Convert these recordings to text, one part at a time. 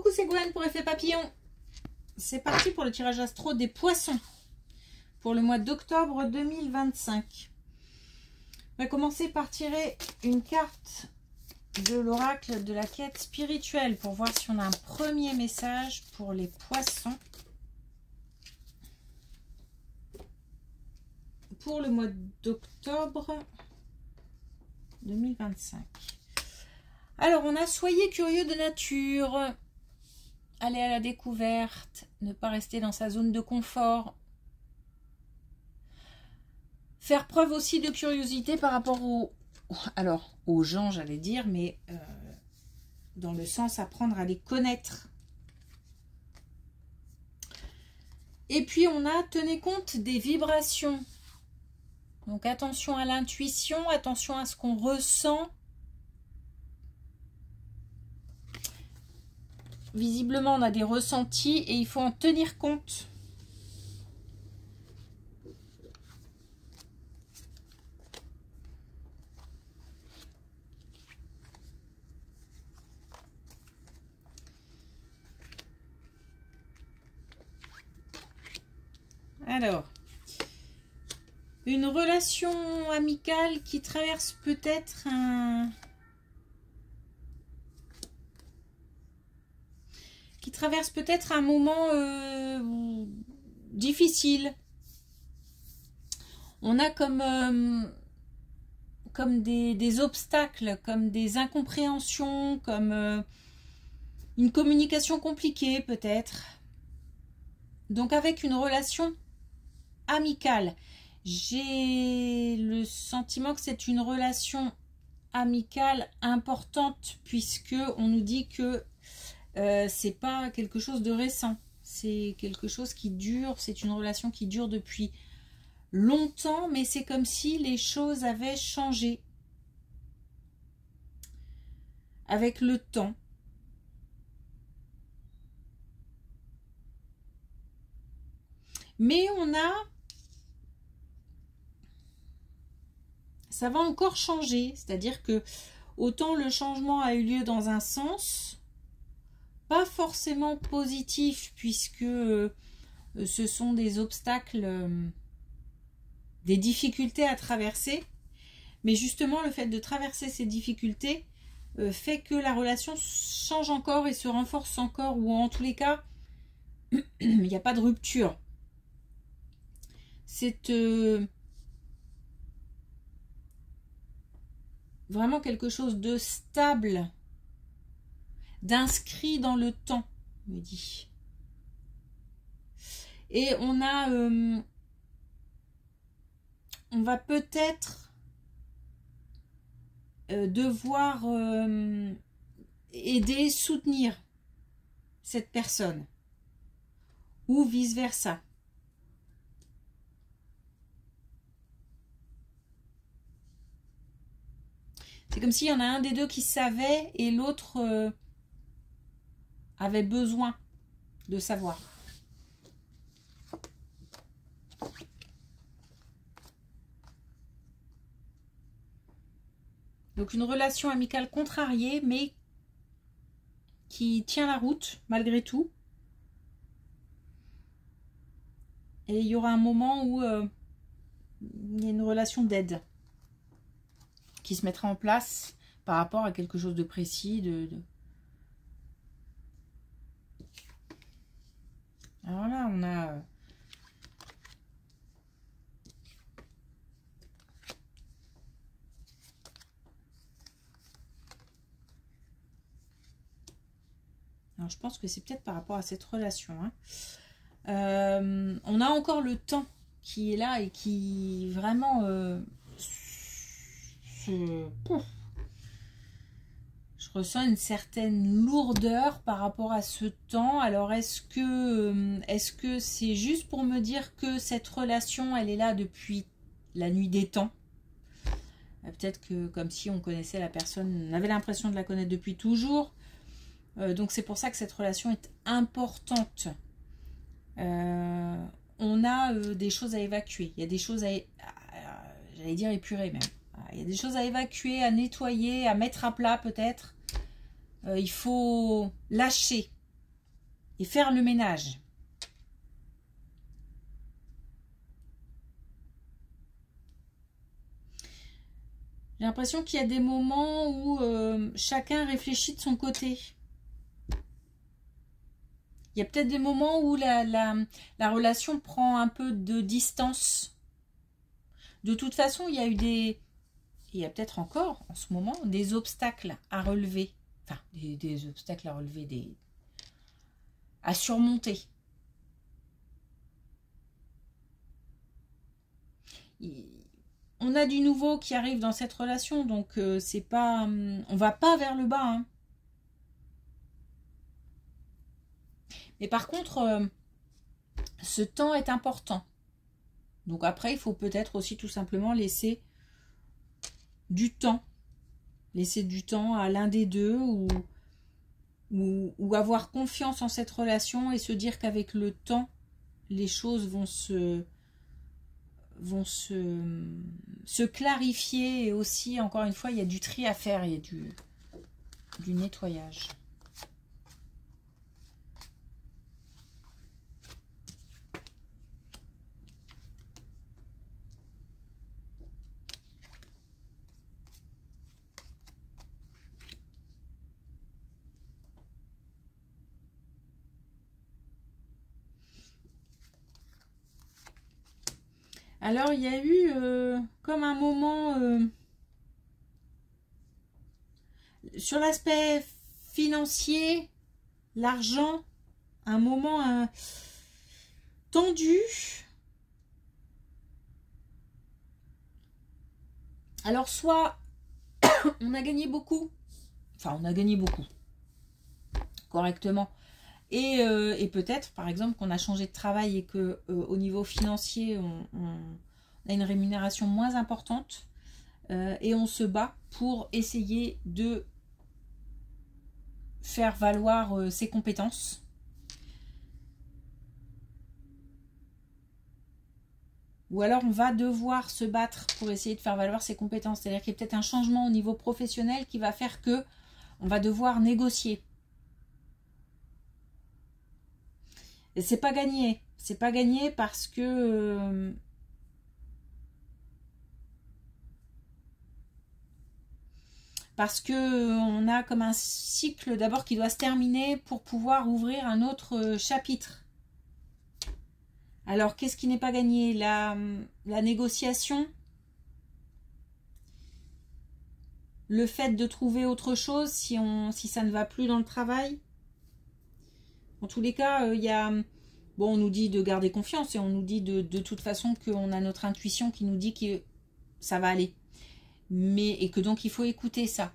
Coucou, c'est Gwen pour Effet Papillon. C'est parti pour le tirage astro des poissons pour le mois d'octobre 2025. On va commencer par tirer une carte de l'oracle de la quête spirituelle pour voir si on a un premier message pour les poissons pour le mois d'octobre 2025. Alors, on a soyez curieux de nature, aller à la découverte, ne pas rester dans sa zone de confort, faire preuve aussi de curiosité par rapport aux gens, j'allais dire, mais dans le sens apprendre à les connaître. Et puis, on a tenez compte des vibrations. Donc, attention à l'intuition, attention à ce qu'on ressent. Visiblement, on a des ressentis et il faut en tenir compte. Alors, une relation amicale qui traverse peut-être un moment difficile. On a comme des obstacles, comme des incompréhensions, comme une communication compliquée peut-être. Donc avec une relation amicale, j'ai le sentiment que c'est une relation amicale importante puisque on nous dit que c'est pas quelque chose de récent, c'est quelque chose qui dure, c'est une relation qui dure depuis longtemps, mais c'est comme si les choses avaient changé avec le temps. Mais ça va encore changer, c'est-à-dire que autant le changement a eu lieu dans un sens, pas forcément positif, puisque ce sont des obstacles, des difficultés à traverser, mais justement le fait de traverser ces difficultés fait que la relation change encore et se renforce encore, ou en tous les cas, il n'y a pas de rupture. C'est vraiment quelque chose de stable, d'inscrit dans le temps, me dit. Et on va peut-être devoir aider, soutenir cette personne, ou vice-versa. C'est comme s'il y en a un des deux qui savait et l'autre avait besoin de savoir. Donc une relation amicale contrariée, mais qui tient la route malgré tout. Et il y aura un moment où il y a une relation d'aide qui se mettra en place par rapport à quelque chose de précis. Alors là, on a... Alors, je pense que c'est peut-être par rapport à cette relation. Hein. On a encore le temps qui est là et qui vraiment... je ressens une certaine lourdeur par rapport à ce temps. Alors, est-ce que c'est juste pour me dire que cette relation, elle est là depuis la nuit des temps? Peut-être que comme si on connaissait la personne, on avait l'impression de la connaître depuis toujours. Donc, c'est pour ça que cette relation est importante. On a des choses à évacuer. Il y a des choses j'allais dire épurer même. Il y a des choses à évacuer, à nettoyer, à mettre à plat peut-être. Il faut lâcher et faire le ménage. J'ai l'impression qu'il y a des moments où chacun réfléchit de son côté. Il y a peut-être des moments où la relation prend un peu de distance. De toute façon, il y a eu des... Il y a peut-être encore, en ce moment, des obstacles à relever. Enfin, des obstacles à relever, à surmonter. On a du nouveau qui arrive dans cette relation, donc c'est pas... on va pas vers le bas, hein. Mais par contre, ce temps est important. Donc après, il faut peut-être aussi tout simplement laisser du temps. Laisser du temps à l'un des deux ou avoir confiance en cette relation et se dire qu'avec le temps, les choses vont se clarifier. Et aussi, encore une fois, il y a du tri à faire, il y a du nettoyage. Alors, il y a eu comme un moment sur l'aspect financier, l'argent, un moment tendu. Alors, soit on a gagné beaucoup, enfin, on a gagné beaucoup, correctement. Et peut-être, par exemple, qu'on a changé de travail et que au niveau financier, on a une rémunération moins importante et on se bat pour essayer de faire valoir ses compétences. Ou alors on va devoir se battre pour essayer de faire valoir ses compétences. C'est-à-dire qu'il y a peut-être un changement au niveau professionnel qui va faire que on va devoir négocier. Et c'est pas gagné. C'est pas gagné parce que on a comme un cycle d'abord qui doit se terminer pour pouvoir ouvrir un autre chapitre. Alors qu'est-ce qui n'est pas gagné? La négociation, le fait de trouver autre chose si ça ne va plus dans le travail. En tous les cas, il y a... Bon, on nous dit de garder confiance et on nous dit de toute façon qu'on a notre intuition qui nous dit que ça va aller. Et que donc il faut écouter ça.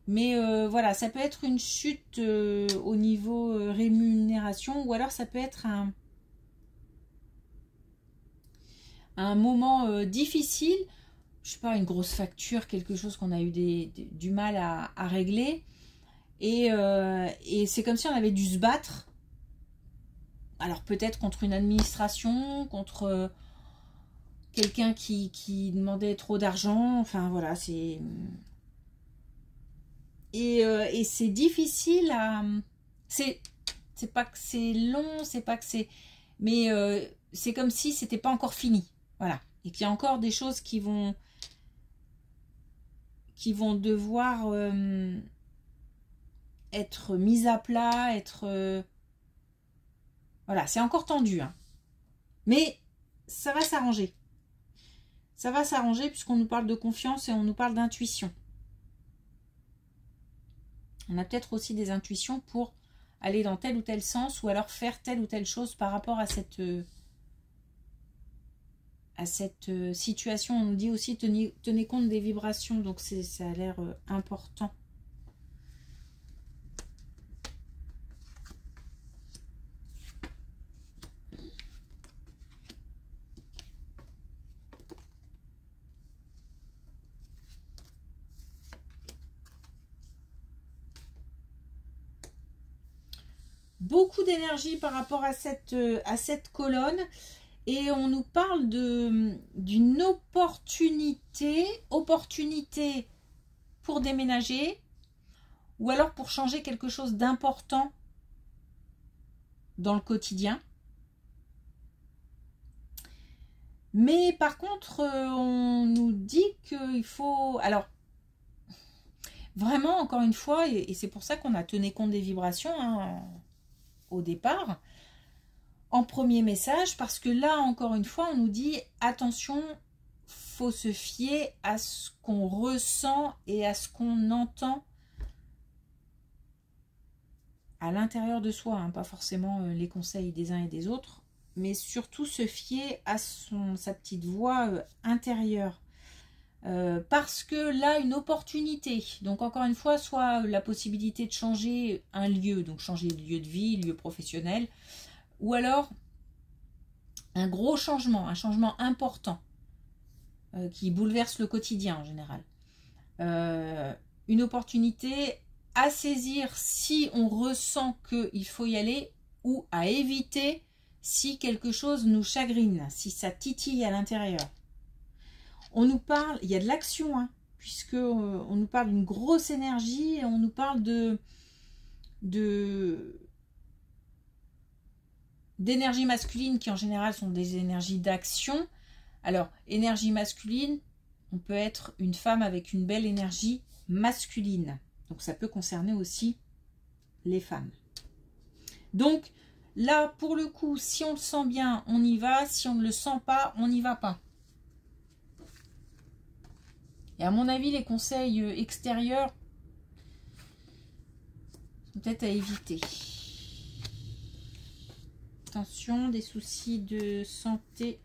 Mais voilà, ça peut être une chute au niveau rémunération ou alors ça peut être un moment difficile. Je sais pas, une grosse facture, quelque chose qu'on a eu du mal à régler. Et c'est comme si on avait dû se battre. Alors peut-être contre une administration, contre quelqu'un qui demandait trop d'argent. Enfin voilà, c'est... Et c'est difficile à... C'est pas que c'est long, c'est pas que c'est... Mais c'est comme si c'était pas encore fini. Voilà. Et qu'il y a encore des choses qui vont devoir être mises à plat, être... Voilà, c'est encore tendu. Hein. Mais ça va s'arranger. Ça va s'arranger puisqu'on nous parle de confiance et on nous parle d'intuition. On a peut-être aussi des intuitions pour aller dans tel ou tel sens ou alors faire telle ou telle chose par rapport à cette situation. On nous dit aussi tenez compte des vibrations, donc ça a l'air important. Beaucoup d'énergie par rapport à cette colonne et on nous parle d'une opportunité pour déménager ou alors pour changer quelque chose d'important dans le quotidien. Mais par contre, on nous dit qu'il faut... Alors, vraiment, encore une fois, et c'est pour ça qu'on a tenu compte des vibrations hein, au départ, en premier message, parce que là, encore une fois, on nous dit, attention, faut se fier à ce qu'on ressent et à ce qu'on entend à l'intérieur de soi, hein, pas forcément les conseils des uns et des autres, mais surtout se fier à sa petite voix intérieure. Parce que là, une opportunité, donc encore une fois, soit la possibilité de changer un lieu, donc changer de lieu de vie, lieu professionnel, ou alors un gros changement, un changement important qui bouleverse le quotidien en général. Une opportunité à saisir si on ressent qu'il faut y aller, ou à éviter si quelque chose nous chagrine, si ça titille à l'intérieur. On nous parle, il y a de l'action, hein, puisque on nous parle d'une grosse énergie, et on nous parle d'énergie masculine qui en général sont des énergies d'action. Alors, énergie masculine, on peut être une femme avec une belle énergie masculine. Donc, ça peut concerner aussi les femmes. Donc, là, pour le coup, si on le sent bien, on y va. Si on ne le sent pas, on n'y va pas. Et à mon avis, les conseils extérieurs sont peut-être à éviter. Attention, des soucis de santé.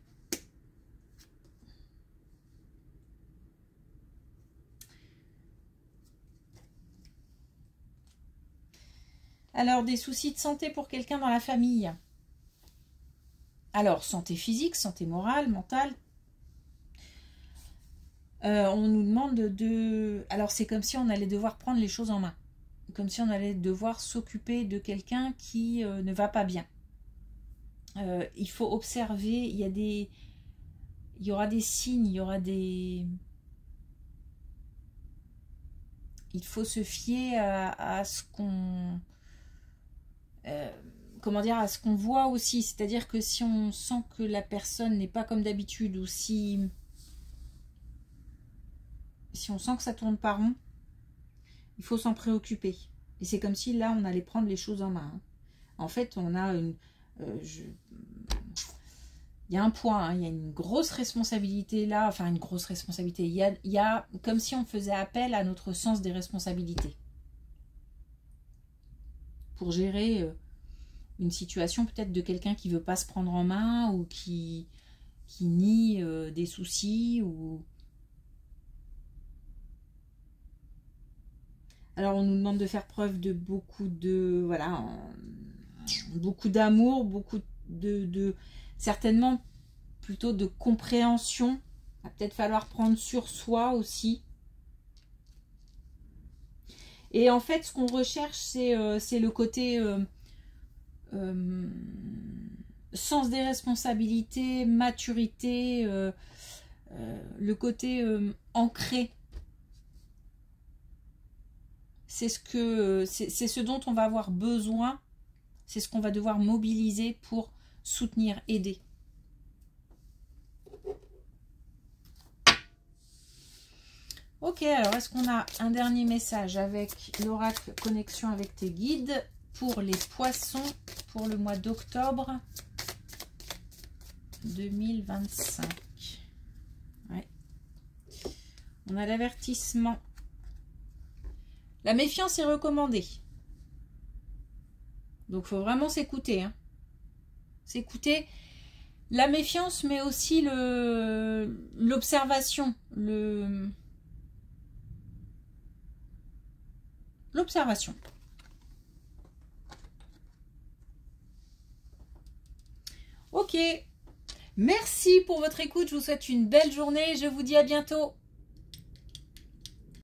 Alors, des soucis de santé pour quelqu'un dans la famille. Alors, santé physique, santé morale, mentale. On nous demande de... Alors, c'est comme si on allait devoir prendre les choses en main. Comme si on allait devoir s'occuper de quelqu'un qui ne va pas bien. Il faut observer, il y aura des signes, il y aura des... Il faut se fier à ce qu'on... comment dire, à ce qu'on voit aussi. C'est-à-dire que si on sent que la personne n'est pas comme d'habitude, ou si on sent que ça tourne pas rond, il faut s'en préoccuper. Et c'est comme si là, on allait prendre les choses en main. Hein. En fait, on a une... il y a un point, hein, il y a une grosse responsabilité là, enfin une grosse responsabilité. Il y a comme si on faisait appel à notre sens des responsabilités. Pour gérer une situation peut-être de quelqu'un qui ne veut pas se prendre en main, ou qui nie des soucis, ou... Alors, on nous demande de faire preuve de beaucoup de... Voilà, beaucoup d'amour, beaucoup de certainement plutôt de compréhension. Il va peut-être falloir prendre sur soi aussi. Et en fait, ce qu'on recherche, c'est le côté sens des responsabilités, maturité, le côté ancré. C'est ce dont on va avoir besoin, c'est ce qu'on va devoir mobiliser pour soutenir, aider. Ok, alors est-ce qu'on a un dernier message avec l'oracle connexion avec tes guides pour les poissons pour le mois d'octobre 2025. Ouais. On a l'avertissement. La méfiance est recommandée. Donc, il faut vraiment s'écouter. Hein. S'écouter. La méfiance, mais aussi l'observation. L'observation. Ok. Merci pour votre écoute. Je vous souhaite une belle journée. Je vous dis à bientôt.